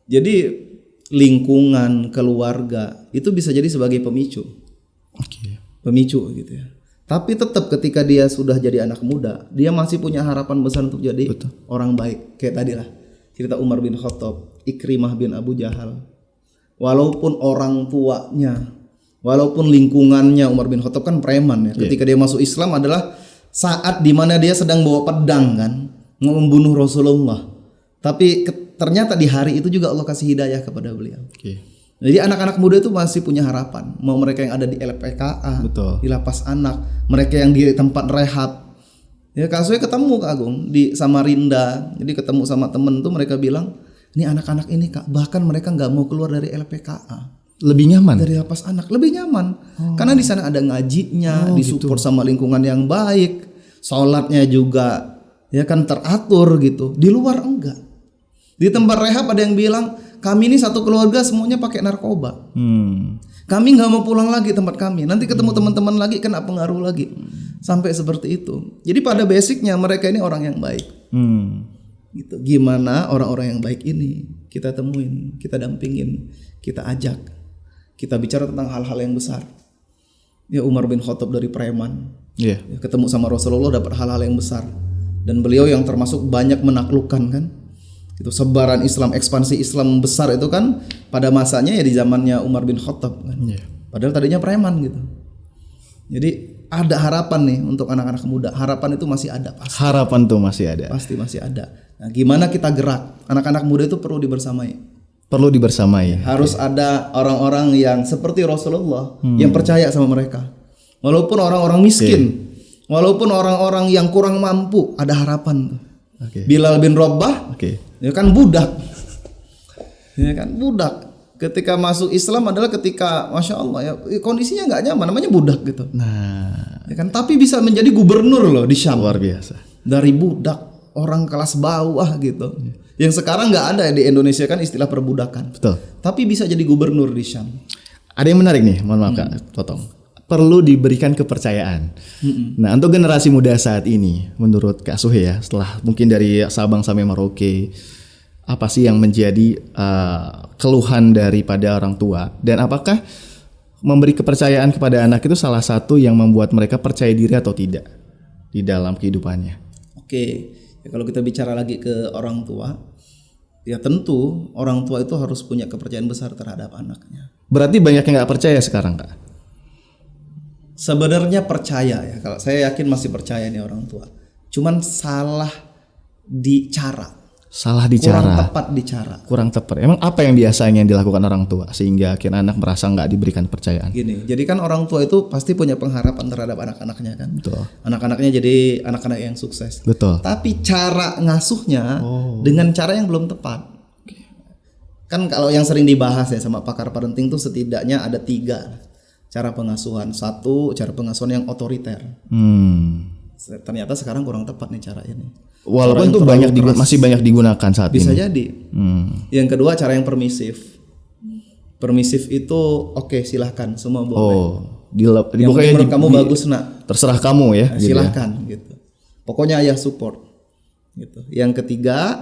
Jadi lingkungan, keluarga itu bisa jadi sebagai pemicu. Oke. Pemicu gitu ya. Tapi tetap ketika dia sudah jadi anak muda, dia masih punya harapan besar untuk jadi orang baik. Kayak tadi lah cerita Umar bin Khattab, Ikrimah bin Abu Jahal. Walaupun orang tuanya, walaupun lingkungannya, Umar bin Khattab kan preman ya. Ketika dia masuk Islam adalah saat dimana dia sedang bawa pedang kan, mau membunuh Rasulullah. Tapi ternyata di hari itu juga Allah kasih hidayah kepada beliau. Jadi anak-anak muda itu masih punya harapan. Mau mereka yang ada di LPKA, di lapas anak, mereka yang di tempat rehab. Ya kasusnya ketemu Kak Agung di Samarinda. Jadi ketemu sama temen tuh mereka bilang, ini anak-anak ini Kak, bahkan mereka nggak mau keluar dari LPKA. Lebih nyaman dari lapas anak, lebih nyaman. Karena di sana ada ngajinya, disupport sama lingkungan yang baik, sholatnya juga ya kan teratur gitu. Di luar enggak. Di tempat rehab ada yang bilang, kami ini satu keluarga semuanya pakai narkoba. Kami nggak mau pulang lagi tempat kami. Nanti ketemu teman-teman lagi kena pengaruh lagi. Sampai seperti itu. Jadi pada basicnya mereka ini orang yang baik. Gitu. Gimana orang-orang yang baik ini kita temuin, kita dampingin, kita ajak, kita bicara tentang hal-hal yang besar. Ya Umar bin Khattab dari preman, Iya. ya, ketemu sama Rasulullah dapat hal-hal yang besar. Dan beliau yang termasuk banyak menaklukkan kan. Itu sebaran Islam, ekspansi Islam besar itu kan pada masanya ya di zamannya Umar bin Khattab kan. Iya. Padahal tadinya preman gitu. Jadi ada harapan nih untuk anak-anak muda. Harapan itu masih ada pasti. Harapan tuh masih ada. Pasti masih ada. Nah, gimana kita gerak? Anak-anak muda itu perlu dibersamai. Perlu dibersamai. Harus ada orang-orang yang seperti Rasulullah yang percaya sama mereka. Walaupun orang-orang miskin, walaupun orang-orang yang kurang mampu, ada harapan. Oke. Bilal bin Rabah, Oke. ya kan budak. Ya kan budak. Ketika masuk Islam adalah ketika Masya Allah ya kondisinya nggak nyaman, namanya budak gitu. Nah, Ya kan, tapi bisa menjadi gubernur loh di Syam. luar biasa. Dari budak, orang kelas bawah gitu. Yang sekarang nggak ada di Indonesia kan istilah perbudakan. Betul. Tapi bisa jadi gubernur di Syam. Ada yang menarik nih, mohon maaf Kak, potong. Perlu diberikan kepercayaan. Nah, untuk generasi muda saat ini, menurut Kak Suhe ya, setelah mungkin dari Sabang sampai Merauke, apa sih yang menjadi keluhan daripada orang tua? Dan apakah memberi kepercayaan kepada anak itu salah satu yang membuat mereka percaya diri atau tidak di dalam kehidupannya? Oke, ya kalau kita bicara lagi ke orang tua, ya tentu orang tua itu harus punya kepercayaan besar terhadap anaknya. Berarti banyak yang nggak percaya sekarang Kak? Sebenarnya percaya ya, kalau saya yakin masih percaya nih orang tua. Cuman salah di cara, Salah di kurang cara. tepat di cara. Kurang tepat. Emang apa yang biasanya dilakukan orang tua sehingga akhirnya anak merasa nggak diberikan kepercayaan? Gini, jadi kan orang tua itu pasti punya pengharapan terhadap anak-anaknya kan. Betul. Anak-anaknya jadi anak-anak yang sukses. Betul. Tapi cara ngasuhnya dengan cara yang belum tepat. Kan kalau yang sering dibahas ya sama pakar parenting tuh setidaknya ada 3 cara pengasuhan. 1, cara pengasuhan yang otoriter. Ternyata sekarang kurang tepat nih cara ini. Walaupun itu masih banyak digunakan saat Bisa ini. jadi. Yang kedua cara yang permisif. Permisif itu oke, silahkan semua boleh. Yang menurut kamu bagus nak, terserah kamu ya. gitu ya. silahkan gitu. Pokoknya ayah support. Gitu. Yang ketiga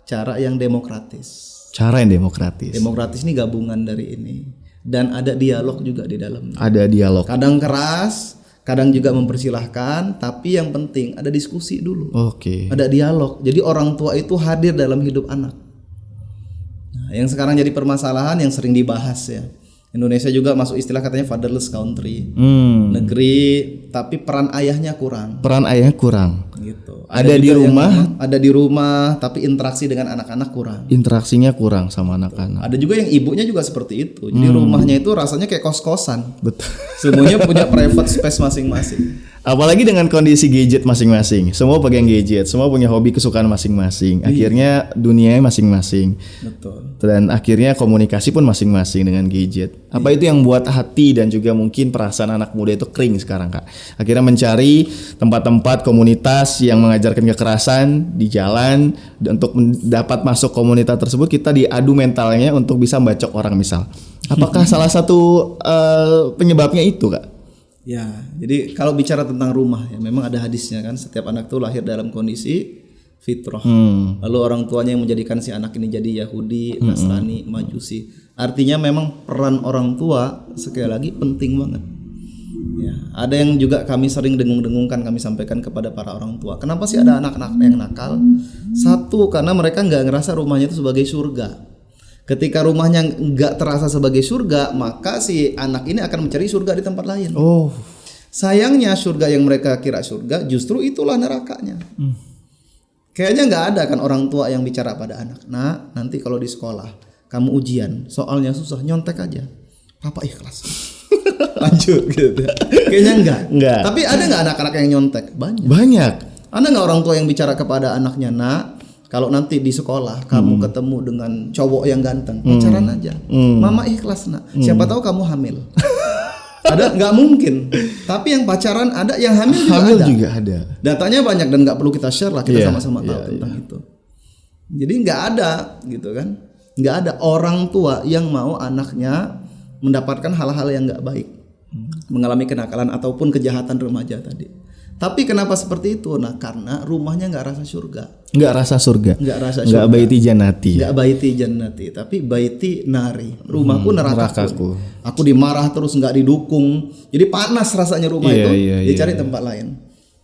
cara yang demokratis. Cara yang demokratis. Demokratis ini gabungan dari ini. Dan ada dialog juga di dalamnya. Ada dialog. Kadang keras, kadang juga mempersilahkan, tapi yang penting ada diskusi dulu. Oke. Ada dialog. Jadi orang tua itu hadir dalam hidup anak. Nah, yang sekarang jadi permasalahan yang sering dibahas ya. Indonesia juga masuk istilah katanya fatherless country. Negeri tapi peran ayahnya kurang. Peran ayahnya kurang. Gitu. Ada di juga rumah. ada di rumah tapi interaksi dengan anak-anak kurang. Interaksinya kurang sama anak-anak. Ada juga yang ibunya juga seperti itu. Jadi rumahnya itu rasanya kayak kos-kosan. Betul. Semuanya punya private space masing-masing. Apalagi dengan kondisi gadget masing-masing. Semua pegang gadget, semua punya hobi kesukaan masing-masing. Akhirnya dunianya masing-masing. Betul. Dan akhirnya komunikasi pun masing-masing dengan gadget. Apa itu yang buat hati dan juga mungkin perasaan anak muda itu kering sekarang Kak? Akhirnya mencari tempat-tempat komunitas yang mengajarkan kekerasan di jalan. Dan untuk dapat masuk komunitas tersebut kita diadu mentalnya untuk bisa membacok orang misal. Apakah salah satu penyebabnya itu Kak? Ya, jadi kalau bicara tentang rumah ya memang ada hadisnya kan, setiap anak tuh lahir dalam kondisi fitrah. Lalu orang tuanya yang menjadikan si anak ini jadi Yahudi, Nasrani, Majusi. Artinya memang peran orang tua sekali lagi penting banget. Ya, ada yang juga kami sering dengung-dengungkan kami sampaikan kepada para orang tua. Kenapa sih ada anak-anak yang nakal? 1, karena mereka nggak ngerasa rumahnya itu sebagai surga. Ketika rumahnya nggak terasa sebagai surga, maka si anak ini akan mencari surga di tempat lain. Sayangnya surga yang mereka kira surga justru itulah nerakanya. Kayaknya nggak ada kan orang tua yang bicara pada anak. Nah, nanti kalau di sekolah kamu ujian, soalnya susah, nyontek aja. Papa ikhlas. Lanjut gitu. Kayaknya enggak. Tapi ada nggak anak-anak yang nyontek? Banyak. Ada nggak orang tua yang bicara kepada anaknya, nak? Kalau nanti di sekolah kamu ketemu dengan cowok yang ganteng, pacaran aja. Mama ikhlas nak. Siapa tahu kamu hamil. Ada nggak mungkin. Tapi yang pacaran ada, yang hamil juga ada. Datanya banyak dan nggak perlu kita share lah. Kita sama-sama tahu tentang itu. Jadi nggak ada gitu kan. Nggak ada orang tua yang mau anaknya mendapatkan hal-hal yang nggak baik, mengalami kenakalan ataupun kejahatan remaja tadi. Tapi kenapa seperti itu? Nah, karena rumahnya nggak rasa surga. Nggak rasa surga. Nggak rasa surga. Nggak baiti janati. Nggak baiti jannati, tapi baiti nari. Rumahku nerakaku. Aku dimarah terus, nggak didukung. Jadi panas rasanya rumah itu. Dia cari tempat lain.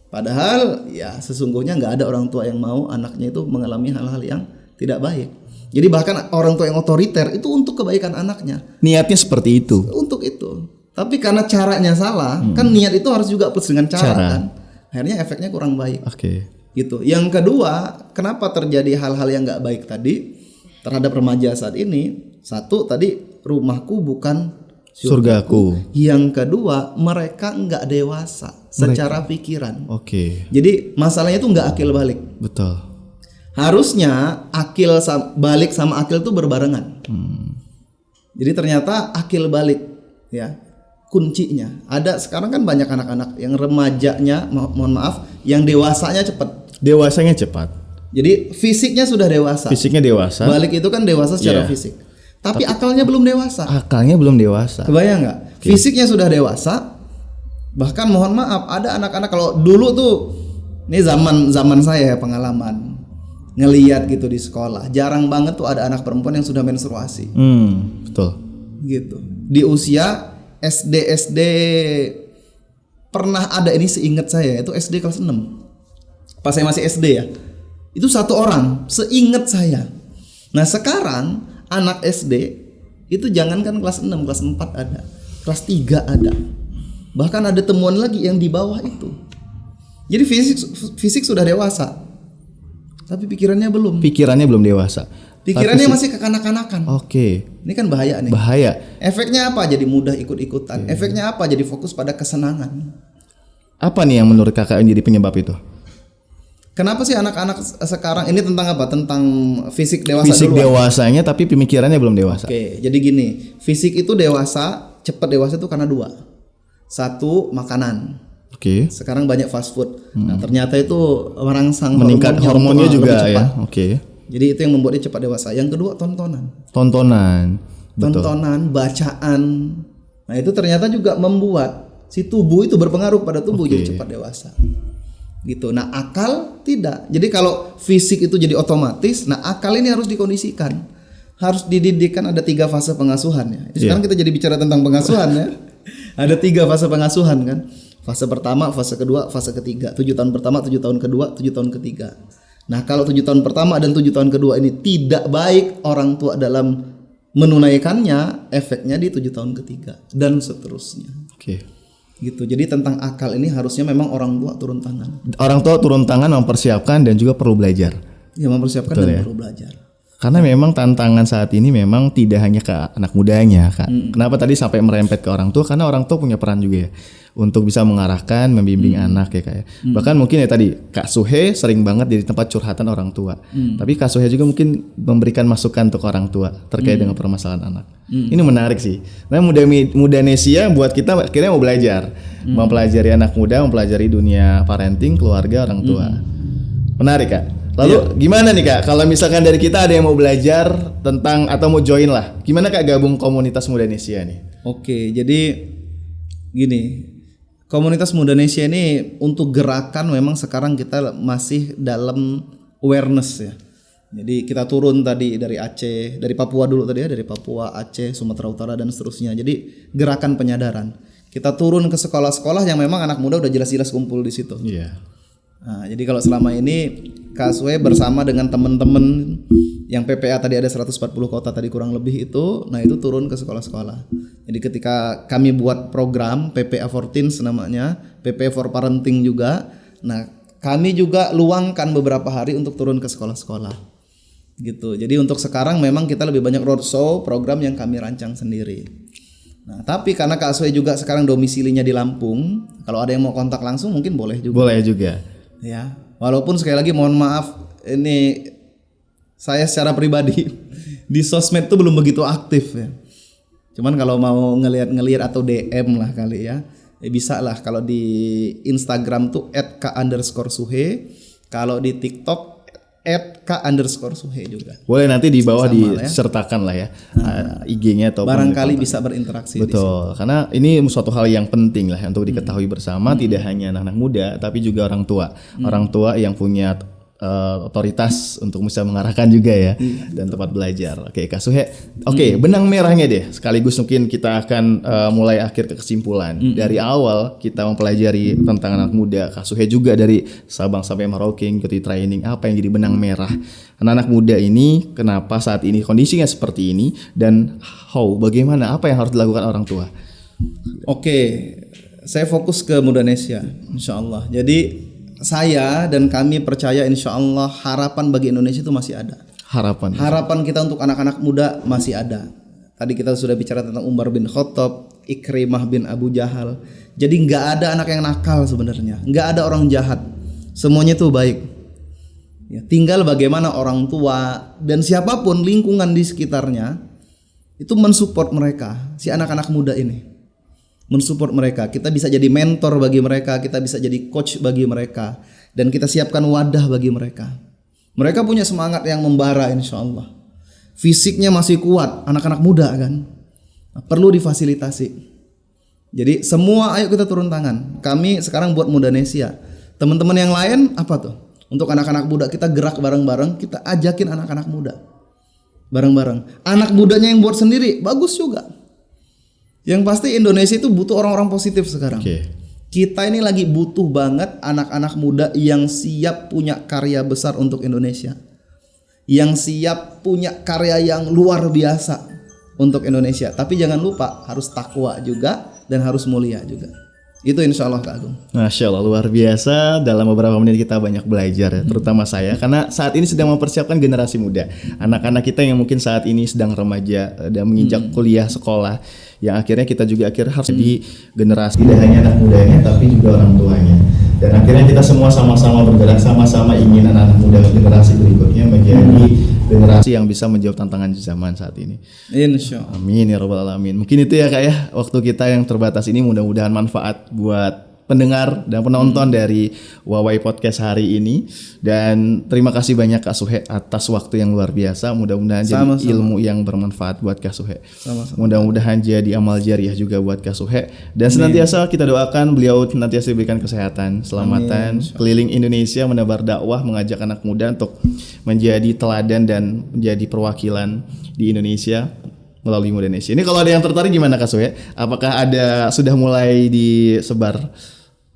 Padahal ya sesungguhnya nggak ada orang tua yang mau anaknya itu mengalami hal-hal yang tidak baik. Jadi bahkan orang tua yang otoriter itu untuk kebaikan anaknya. Niatnya seperti itu. Untuk itu. Tapi karena caranya salah, kan niat itu harus juga plus dengan cara. Kan. Akhirnya efeknya kurang baik. Oke. Gitu. Yang kedua, kenapa terjadi hal-hal yang nggak baik tadi terhadap remaja saat ini? Satu tadi, rumahku bukan surgaku. Yang kedua, mereka nggak dewasa secara pikiran. Oke. Jadi masalahnya itu nggak akil balik. Betul. Harusnya akil balik sama akil itu berbarengan. Jadi ternyata akil balik, ya. Kuncinya ada sekarang kan banyak anak-anak yang remajanya mohon maaf yang dewasanya cepat. Dewasanya cepat. Jadi fisiknya sudah dewasa. Fisiknya dewasa. Balik itu kan dewasa secara fisik. Tapi akalnya belum dewasa. Akalnya belum dewasa. Kebayang nggak? Fisiknya sudah dewasa. Bahkan mohon maaf ada anak-anak kalau dulu tuh ini zaman saya ya pengalaman ngeliat gitu di sekolah. Jarang banget tuh ada anak perempuan yang sudah menstruasi. Betul. Gitu. Di usia SD pernah ada ini seingat saya itu SD kelas 6. Pas saya masih SD ya. Itu satu orang seingat saya. Nah, sekarang anak SD itu jangankan kelas 6, kelas 4 ada. Kelas 3 ada. Bahkan ada temuan lagi yang di bawah itu. Jadi fisik sudah dewasa. Tapi pikirannya belum. Pikirannya belum dewasa. Pikirannya masih kekanak-kanakan. Oke. Ini kan bahaya nih. Bahaya. Efeknya apa? Jadi mudah ikut-ikutan. Efeknya apa? Jadi fokus pada kesenangan. Apa nih yang menurut kakak yang jadi penyebab itu? Kenapa sih anak-anak sekarang ini tentang apa? Tentang fisik dewasa Fisik duluan. dewasanya tapi pemikirannya belum dewasa. Oke, jadi gini. Fisik itu dewasa, cepat dewasa itu karena dua. Satu, makanan. Oke. Sekarang banyak fast food. Nah, ternyata itu merangsang Meningkat hormonnya juga lebih ya. cepat. Oke. Jadi itu yang membuat dia cepat dewasa. Yang kedua, tontonan. Tontonan. Betul. Tontonan, bacaan. Nah, itu ternyata juga membuat si tubuh itu berpengaruh pada tubuh jadi cepat dewasa. Gitu. Nah, akal tidak. Jadi kalau fisik itu jadi otomatis, nah akal ini harus dikondisikan. Harus dididikkan, ada 3 fase pengasuhan ya. Sekarang kita jadi bicara tentang pengasuhan ya. Ada 3 fase pengasuhan kan. Fase pertama, fase kedua, fase ketiga. 7 tahun pertama, 7 tahun kedua, 7 tahun ketiga. Nah, kalau 7 tahun pertama dan 7 tahun kedua ini tidak baik orang tua dalam menunaikannya, efeknya di 7 tahun ketiga dan seterusnya. Oke. Gitu. Jadi tentang akal ini harusnya memang orang tua turun tangan. Orang tua turun tangan mempersiapkan dan juga perlu belajar. Ya, mempersiapkan dan perlu belajar. Karena memang tantangan saat ini memang tidak hanya ke anak mudanya, Kak. Kenapa tadi sampai merempet ke orang tua? Karena orang tua punya peran juga ya untuk bisa mengarahkan, membimbing anak ya, Kak ya. Bahkan mungkin ya tadi Kak Suhe sering banget jadi tempat curhatan orang tua. Tapi Kak Suhe juga mungkin memberikan masukan untuk orang tua terkait dengan permasalahan anak. Ini menarik sih. Nah, Mudanesia buat kita akhirnya mau belajar, mempelajari anak muda, mempelajari dunia parenting, keluarga, orang tua. Menarik, Kak. Lalu gimana nih, Kak? Kalau misalkan dari kita ada yang mau belajar tentang atau mau join lah, gimana, Kak, gabung komunitas Mudanesia nih? Oke, jadi gini, komunitas Mudanesia ini untuk gerakan memang sekarang kita masih dalam awareness ya. Jadi kita turun tadi dari Aceh, dari Papua dulu tadi ya, dari Papua, Aceh, Sumatera Utara dan seterusnya. Jadi gerakan penyadaran. Kita turun ke sekolah-sekolah yang memang anak muda udah jelas-jelas kumpul di situ. Iya. Nah, jadi kalau selama ini Kak Sue bersama dengan teman-teman yang PPA tadi ada 140 kota tadi kurang lebih itu, nah itu turun ke sekolah-sekolah. Jadi ketika kami buat program PPA for Teens namanya, PPA for Parenting juga, nah kami juga luangkan beberapa hari untuk turun ke sekolah-sekolah. Gitu. Jadi untuk sekarang memang kita lebih banyak roadshow, program yang kami rancang sendiri. Nah, tapi karena Kak Sue juga sekarang domisilinya di Lampung, kalau ada yang mau kontak langsung mungkin boleh juga. Boleh juga. Ya, walaupun sekali lagi mohon maaf, ini saya secara pribadi di sosmed tuh belum begitu aktif ya. Cuman kalau mau ngelihat atau DM lah kali ya, bisa lah. Kalau di Instagram tuh @k_suhe, kalau di TikTok @k_suhe juga. Boleh nanti di bawah Sama lah ya. disertakan lah ya IG-nya atau Barangkali bisa berinteraksi di sini. betul, karena ini suatu hal yang penting lah untuk diketahui bersama, tidak hanya anak-anak muda tapi juga orang tua. Orang tua yang punya otoritas untuk bisa mengarahkan juga ya dan tempat belajar. Oke, Kak Suhe. Oke, benang merahnya deh. Sekaligus mungkin kita akan mulai akhir ke kesimpulan. Dari awal kita mempelajari tentang anak muda. Kak Suhe juga dari Sabang sampai Merauke ikuti training, apa yang jadi benang merah anak-anak muda ini, kenapa saat ini kondisinya seperti ini, dan bagaimana, apa yang harus dilakukan orang tua. Oke, saya fokus ke Mudanesia, insya Allah. Jadi saya dan kami percaya insya Allah harapan bagi Indonesia itu masih ada. Harapan kita untuk anak-anak muda masih ada. Tadi kita sudah bicara tentang Umar bin Khattab, Ikrimah bin Abu Jahal. Jadi nggak ada anak yang nakal sebenarnya, nggak ada orang jahat. Semuanya itu baik. Ya, tinggal bagaimana orang tua dan siapapun lingkungan di sekitarnya itu mensupport mereka, si anak-anak muda ini. Mensupport mereka, kita bisa jadi mentor bagi mereka, kita bisa jadi coach bagi mereka, dan kita siapkan wadah bagi mereka. Mereka punya semangat yang membara insya Allah. Fisiknya masih kuat, anak-anak muda kan, perlu difasilitasi. Jadi semua ayo kita turun tangan. Kami sekarang buat Mudanesia. Teman-teman yang lain apa tuh? Untuk anak-anak muda kita gerak bareng-bareng, kita ajakin anak-anak muda bareng-bareng. Anak mudanya yang buat sendiri bagus juga. Yang pasti Indonesia itu butuh orang-orang positif sekarang. Kita ini lagi butuh banget anak-anak muda yang siap punya karya besar untuk Indonesia. Yang siap punya karya yang luar biasa untuk Indonesia. Tapi jangan lupa harus takwa juga dan harus mulia juga. Itu insya Allah Kak Agung. Masya Allah, luar biasa. Dalam beberapa menit kita banyak belajar ya, terutama saya, karena saat ini sedang mempersiapkan generasi muda. Anak-anak kita yang mungkin saat ini sedang remaja dan menginjak kuliah sekolah, yang akhirnya kita juga harus di generasi, tidak hanya anak mudanya tapi juga orang tuanya. Dan akhirnya kita semua sama-sama bergerak, sama-sama ingin anak-anak muda generasi berikutnya menjadi generasi yang bisa menjawab tantangan zaman saat ini. Insya Allah. Amin ya rabbal alamin. Mungkin itu ya Kak ya, waktu kita yang terbatas ini, mudah-mudahan manfaat buat pendengar dan penonton dari Wawai Podcast hari ini. Dan terima kasih banyak Kak Suhe atas waktu yang luar biasa. Mudah-mudahan jadi ilmu yang bermanfaat buat Kak Suhe. Mudah-mudahan jadi amal jariah juga buat Kak Suhe. Dan senantiasa kita doakan beliau senantiasa diberikan kesehatan, keselamatan, keliling Indonesia menebar dakwah, mengajak anak muda untuk menjadi teladan dan menjadi perwakilan di Indonesia melalui Mudanesia. Ini kalau ada yang tertarik gimana Kak Suhe? Apakah sudah mulai disebar?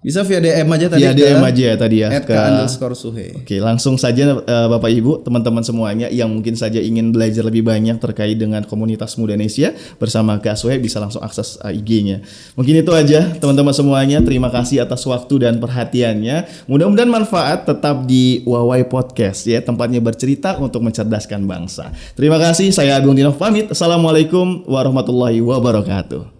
Bisa via DM aja tadi. Via DM aja ya tadi ya. @k_suhe. Oke, langsung saja Bapak Ibu, teman-teman semuanya yang mungkin saja ingin belajar lebih banyak terkait dengan komunitas Mudanesia bersama Kak Suhe bisa langsung akses IG-nya. Mungkin itu aja teman-teman semuanya. Terima kasih atas waktu dan perhatiannya. Mudah-mudahan manfaat tetap di Wawai Podcast ya, tempatnya bercerita untuk mencerdaskan bangsa. Terima kasih, saya Agung Dinov pamit. Assalamualaikum warahmatullahi wabarakatuh.